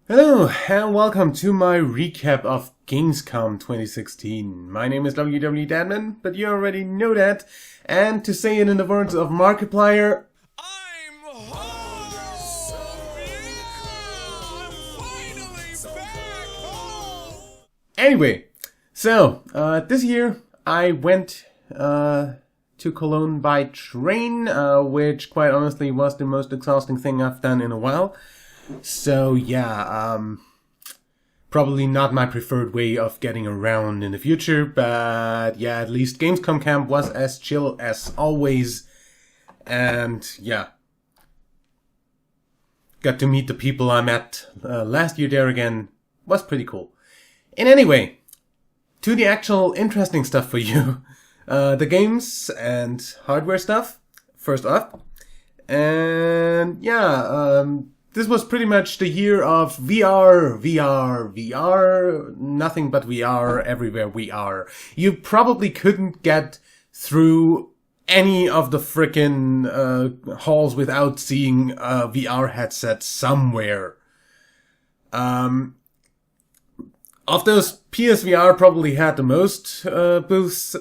Hello and welcome to my recap of GamesCom 2016. My name is WW but you already know that. And to say it in the words of Markiplier, I'm home! So yeah! I'm finally back home! Anyway, so this year I went to Cologne by train, which quite honestly was the most exhausting thing I've done in a while. So yeah, probably not my preferred way of getting around in the future, but yeah, at least Gamescom camp was as chill as always, and yeah, got to meet the people I met last year there again. Was pretty cool. And anyway, to the actual interesting stuff for you, the games and hardware stuff first up, and yeah, this was pretty much the year of VR, nothing but VR everywhere we are. You probably couldn't get through any of the frickin' halls without seeing a VR headset somewhere. Of those, PSVR probably had the most booths.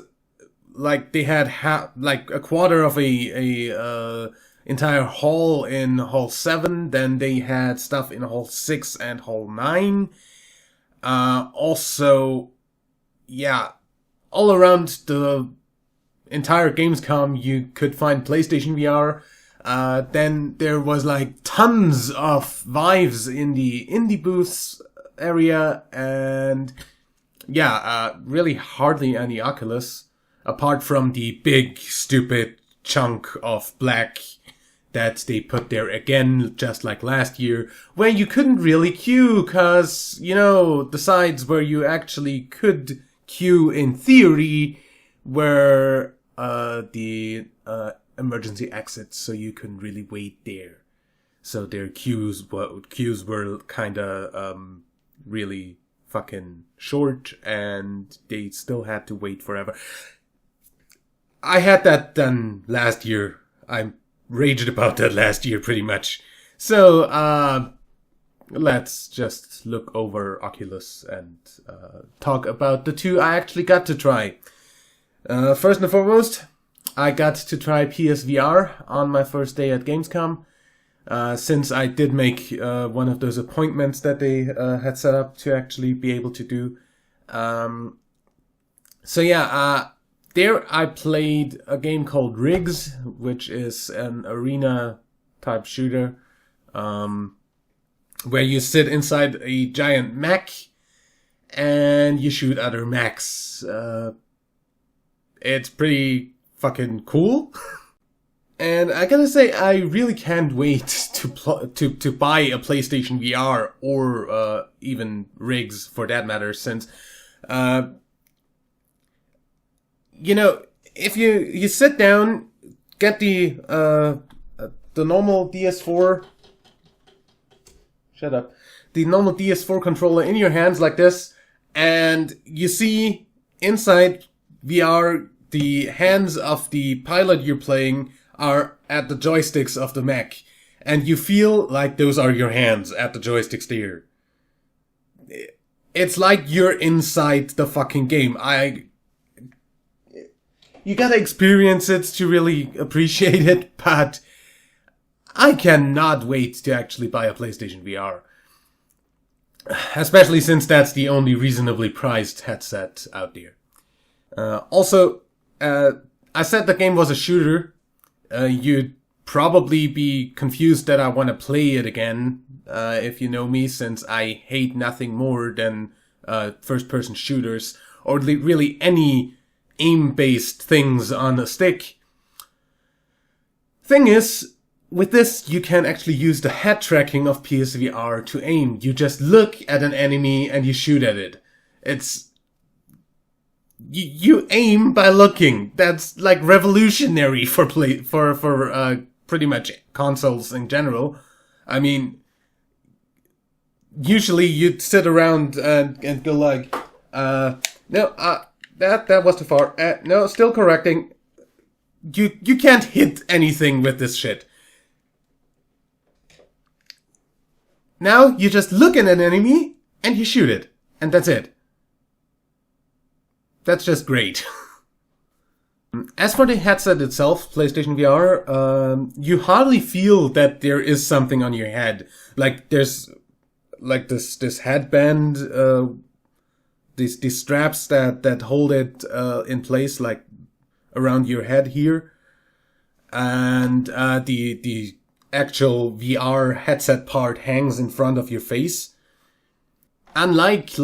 Like they had like a quarter of a entire hall in Hall 7, then they had stuff in Hall 6 and Hall 9. Also, yeah, all around the entire Gamescom you could find PlayStation VR. Then there was like tons of Vives in the indie booths area, and yeah, really hardly any Oculus, apart from the big stupid chunk of black that they put there again, just like last year, where you couldn't really queue, cause, you know, the sides where you actually could queue in theory were, the, emergency exits, so you couldn't really wait there. So their queues were kinda, really fucking short, and they still had to wait forever. I had that done last year. I raged about that last year pretty much. So, let's just look over Oculus and talk about the two I actually got to try. First and foremost, I got to try PSVR on my first day at Gamescom, since I did make one of those appointments that they had set up to actually be able to do. So yeah, there I played a game called Rigs, which is an arena type shooter, where you sit inside a giant mech and you shoot other mechs. It's pretty fucking cool. And I gotta say, I really can't wait to buy a PlayStation VR or even Rigs for that matter, since you know, if you sit down, get the normal DS4, the normal DS4 controller in your hands like this, and you see inside VR the hands of the pilot you're playing are at the joysticks of the mech, and you feel like those are your hands at the joysticks there. It's like you're inside the fucking game. You gotta experience it to really appreciate it, but I cannot wait to actually buy a PlayStation VR. Especially since that's the only reasonably priced headset out there. Also, I said the game was a shooter. You'd probably be confused that I want to play it again, if you know me, since I hate nothing more than first-person shooters, or really any aim-based things on a stick. Thing is, with this, you can actually use the head tracking of PSVR to aim. You just look at an enemy and you shoot at it. It's... You aim by looking. That's like revolutionary for pretty much consoles in general. I mean, usually you'd sit around and go like, that was too far. No, still correcting. You can't hit anything with this shit. Now you just look at an enemy and you shoot it. And that's it. That's just great. As for the headset itself, PlayStation VR, you hardly feel that there is something on your head. Like there's like this headband, these straps that hold it in place, like around your head here, and the actual VR headset part hangs in front of your face. Unlike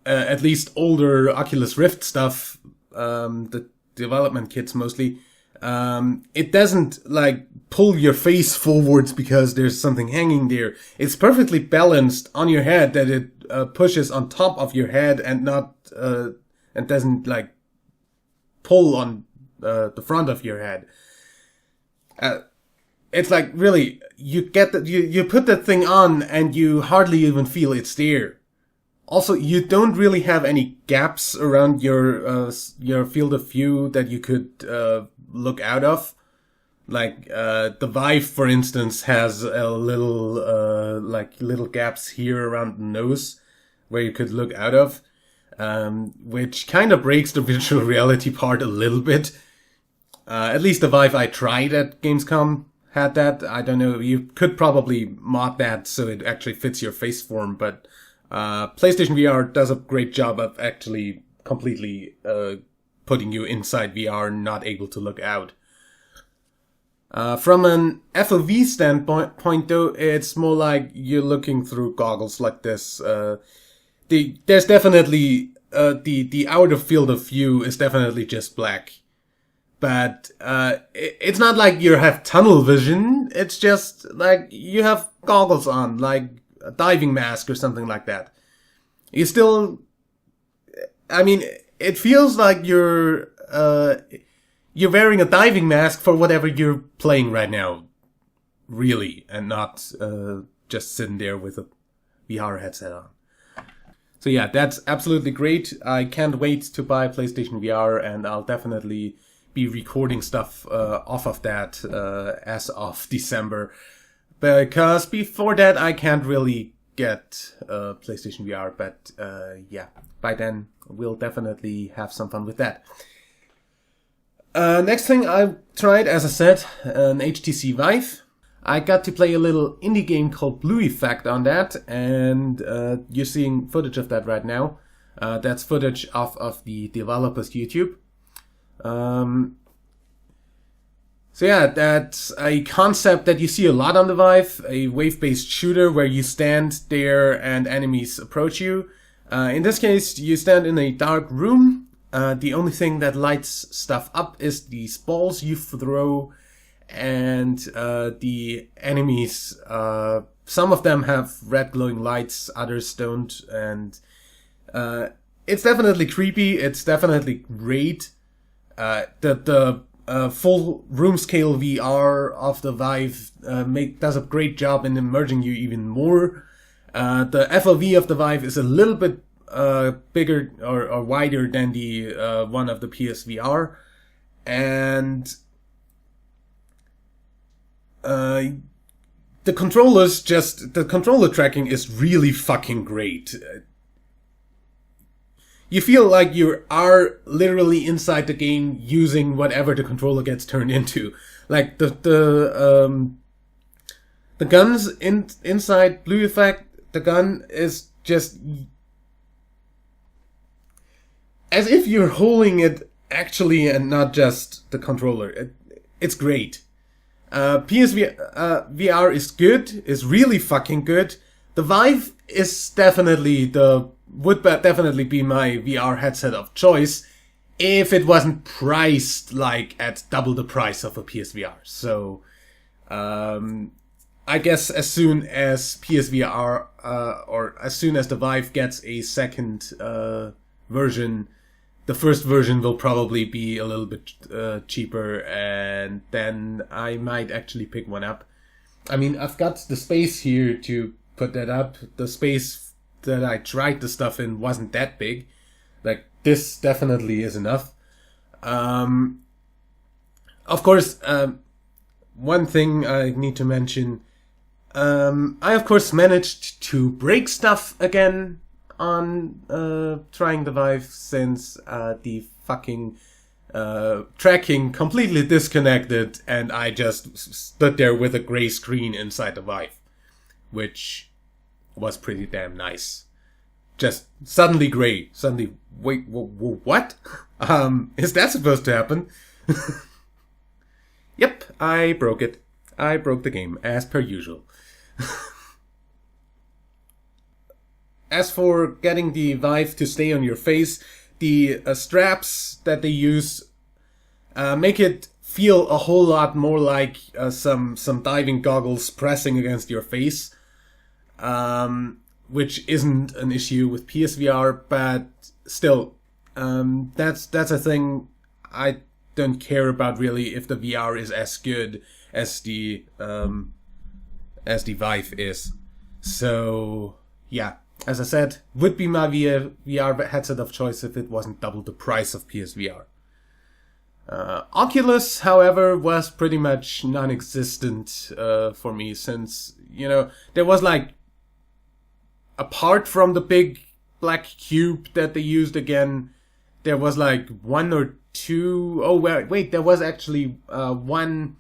at least older Oculus Rift stuff, the development kits mostly, it doesn't like pull your face forwards because there's something hanging there. It's perfectly balanced on your head, that it pushes on top of your head and not and doesn't like pull on the front of your head. It's like really, you get you put that thing on and you hardly even feel it's there. Also, you don't really have any gaps around your field of view that you could look out of. Like the Vive, for instance, has a little gaps here around the nose where you could look out of, which kind of breaks the virtual reality part a little bit. At least the Vive I tried at GamesCom had that. I don't know, you could probably mod that so it actually fits your face form, but PlayStation VR does a great job of actually completely putting you inside VR, not able to look out. From an FOV standpoint, though, it's more like you're looking through goggles like this. There's definitely the outer field of view is definitely just black, but it's not like you have tunnel vision. It's just like you have goggles on, like a diving mask or something like that. You still, I mean, it feels like you're wearing a diving mask for whatever you're playing right now, really, and not just sitting there with a VR headset on. So yeah, that's absolutely great. I can't wait to buy PlayStation VR, and I'll definitely be recording stuff off of that as of December. Because before that, I can't really get PlayStation VR, but yeah, by then we'll definitely have some fun with that. Next thing I tried, as I said, an HTC Vive. I got to play a little indie game called Blue Effect on that, and you're seeing footage of that right now. That's footage of the developer's YouTube. So yeah, that's a concept that you see a lot on the Vive, a wave-based shooter where you stand there and enemies approach you. In this case, you stand in a dark room. The only thing that lights stuff up is these balls you throw, and the enemies, some of them have red glowing lights, others don't, and it's definitely creepy, it's definitely great. The full room scale VR of the Vive does a great job in immersing you even more. The FOV of the Vive is a little bit bigger or wider than the one of the PSVR, and the controller tracking is really fucking great. You feel like you are literally inside the game using whatever the controller gets turned into. Like the guns inside Blue Effect, the gun is just as if you're holding it actually and not just the controller. It's great. PSVR is good, is really fucking good. The Vive is would definitely be my VR headset of choice if it wasn't priced like at double the price of a PSVR. So, I guess as soon as PSVR, or as soon as the Vive gets a second version, the first version will probably be a little bit cheaper, and then I might actually pick one up. I mean, I've got the space here to put that up. The space that I tried the stuff in wasn't that big. Like, this definitely is enough. Of course, one thing I need to mention, I of course managed to break stuff again on trying the Vive, since the fucking tracking completely disconnected and I just stood there with a gray screen inside the Vive, which was pretty damn nice. Just suddenly gray. Suddenly, wait, what? Is that supposed to happen? Yep, I broke it. I broke the game, as per usual. As for getting the Vive to stay on your face, the straps that they use make it feel a whole lot more like some diving goggles pressing against your face, which isn't an issue with PSVR, but still, that's a thing I don't care about really, if the VR is as good as the Vive is. So yeah, as I said, would be my VR headset of choice if it wasn't double the price of PSVR. Oculus, however, was pretty much non-existent for me, since, you know, there was like, apart from the big black cube that they used again, there was like one or two. Oh wait, there was actually one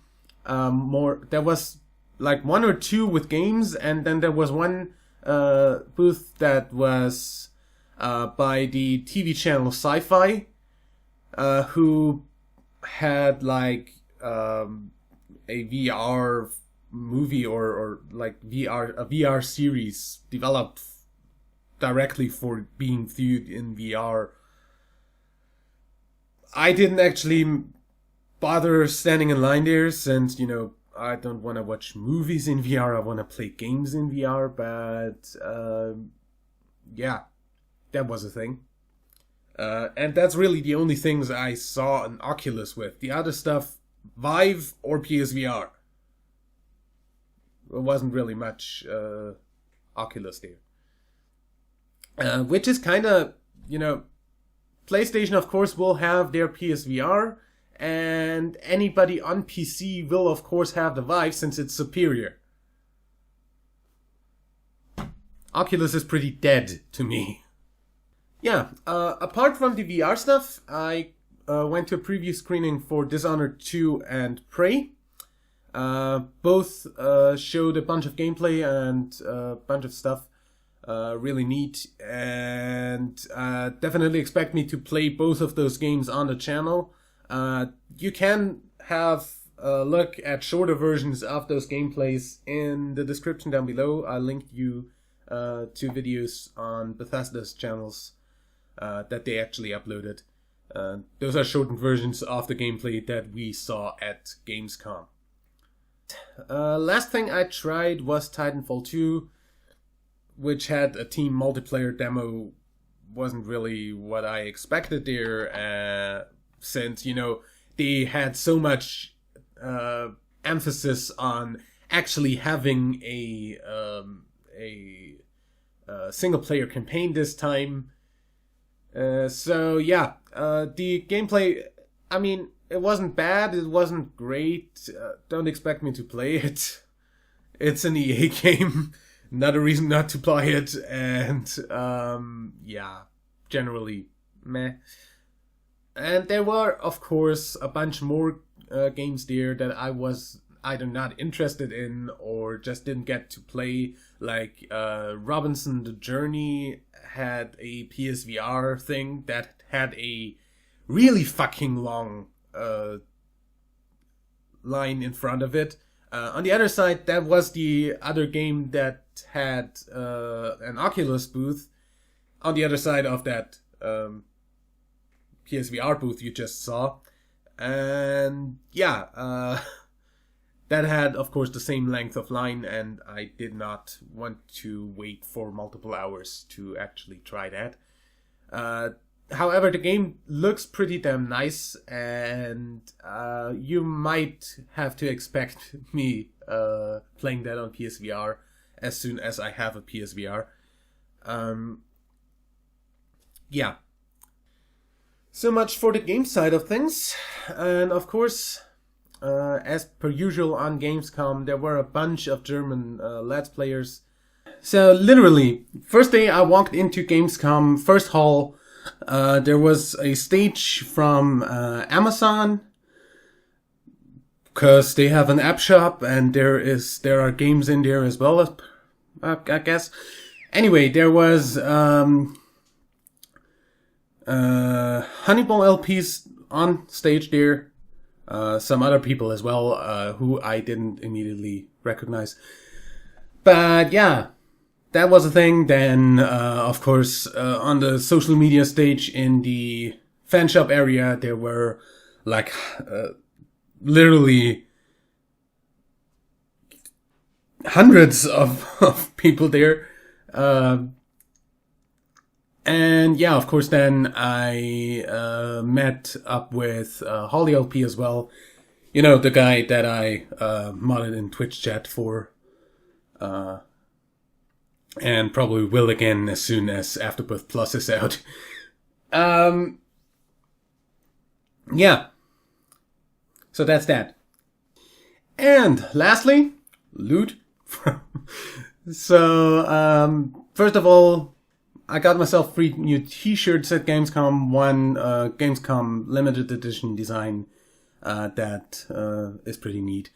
more. There was like one or two with games, and then there was one booth that was by the TV channel Sci-Fi, who had like a VR movie or like a VR series developed directly for being viewed in VR. I didn't actually bother standing in line there, since, you know, I don't want to watch movies in VR, I want to play games in VR, but yeah, that was a thing. And that's really the only things I saw an Oculus with. The other stuff, Vive or PSVR. There wasn't really much Oculus there. Which is kind of, you know, PlayStation of course will have their PSVR, and anybody on PC will of course have the Vive, since it's superior. Oculus is pretty dead to me. Yeah, apart from the VR stuff, I went to a preview screening for Dishonored 2 and Prey. Both showed a bunch of gameplay and a bunch of stuff. Really neat, and definitely expect me to play both of those games on the channel. You can have a look at shorter versions of those gameplays in the description down below. I linked you to videos on Bethesda's channels that they actually uploaded. Those are shortened versions of the gameplay that we saw at Gamescom. Last thing I tried was Titanfall 2, which had a team multiplayer demo. Wasn't really what I expected there, since, you know, they had so much emphasis on actually having a single player campaign this time. So yeah, the gameplay, I mean, it wasn't bad, it wasn't great. Don't expect me to play it. It's an EA game. Not a reason not to play it, and yeah, generally meh. And there were, of course, a bunch more games there that I was either not interested in or just didn't get to play. Like Robinson the Journey had a PSVR thing that had a really fucking long line in front of it. On the other side, that was the other game that had an Oculus booth on the other side of that PSVR booth you just saw. And yeah, that had, of course, the same length of line, and I did not want to wait for multiple hours to actually try that. However, the game looks pretty damn nice, and you might have to expect me playing that on PSVR as soon as I have a PSVR. Yeah. So much for the game side of things. And of course, as per usual on Gamescom, there were a bunch of German Let's Players. So literally, first day I walked into Gamescom, first hall, there was a stage from Amazon, because they have an app shop and there are games in there as well, I guess. Anyway, there was Honeyball LPs on stage there. Some other people as well, who I didn't immediately recognize. But yeah, that was a thing. Then, of course, on the social media stage in the fan shop area, there were like literally hundreds of people there. And yeah, of course, then I met up with Holly LP as well. You know, the guy that I modded in Twitch chat for. And probably will again as soon as Afterbirth Plus is out. Yeah. So that's that. And lastly, loot. So, first of all, I got myself 3 new t-shirts at Gamescom. One Gamescom limited edition design that is pretty neat.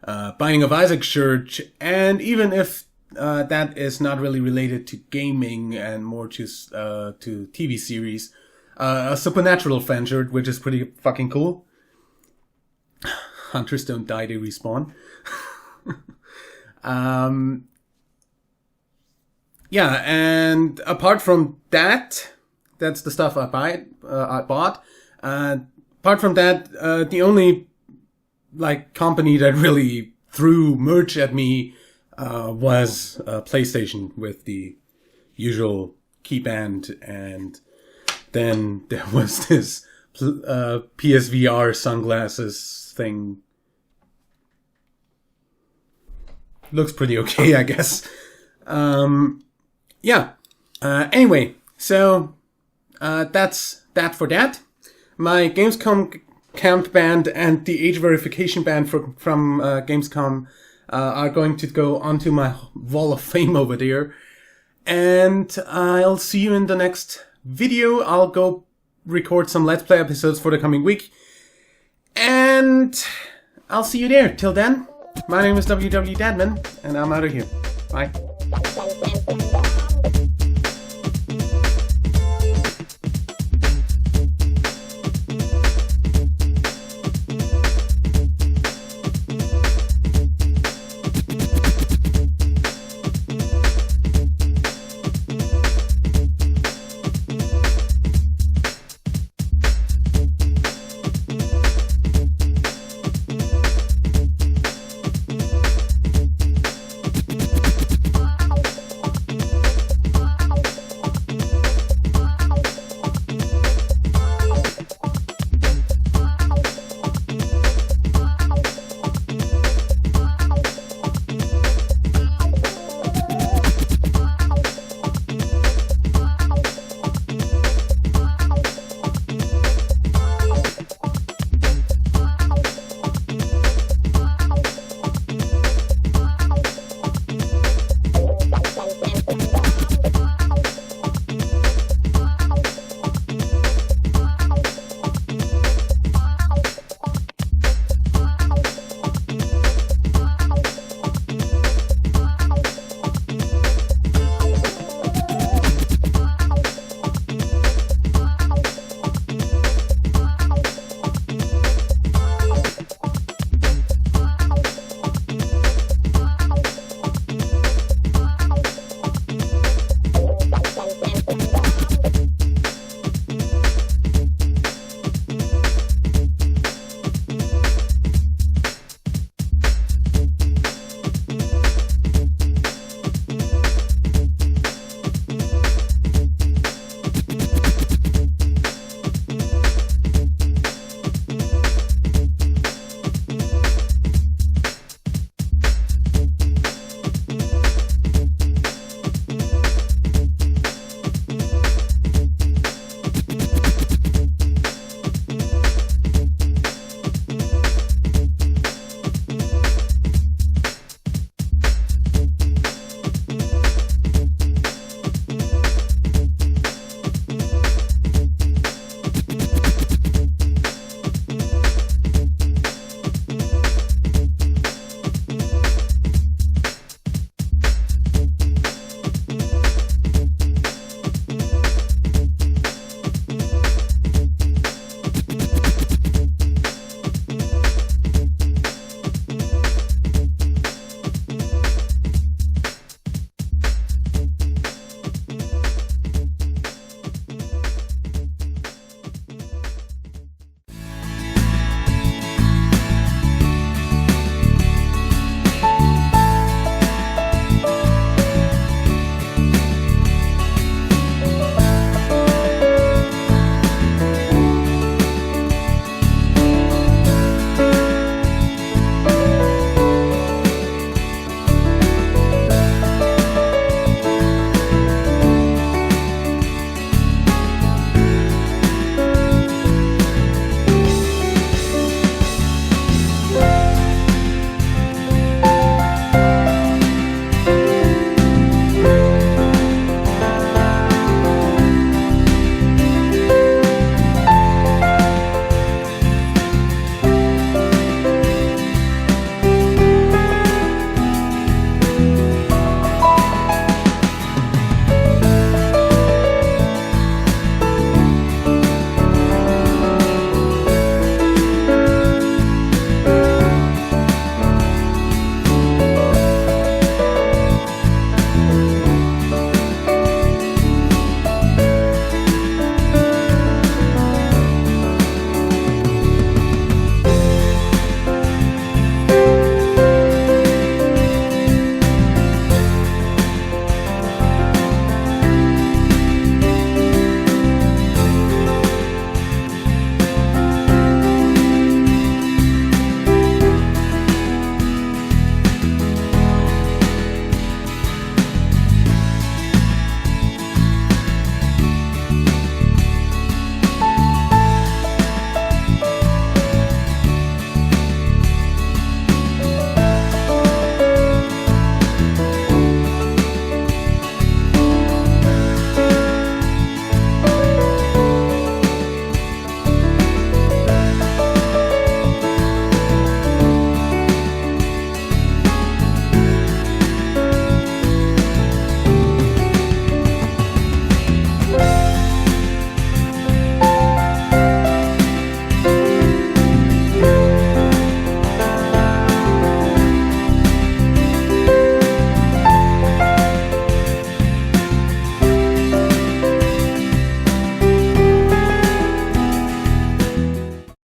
Binding of Isaac shirt, and even if that is not really related to gaming and more to TV series, a Supernatural fan shirt, which is pretty fucking cool. Hunters don't die, they respawn. Yeah, and apart from that, that's the stuff I bought. Apart from that, the only company that really threw merch at me was PlayStation with the usual keyband, and then there was this PSVR sunglasses thing. Looks pretty okay, I guess. Yeah. Anyway, so that's that for that. My Gamescom camp band and the age verification band from Gamescom are going to go onto my wall of fame over there. And I'll see you in the next video. I'll go record some Let's Play episodes for the coming week. And I'll see you there. Till then, my name is WW Dadman, and I'm out of here. Bye.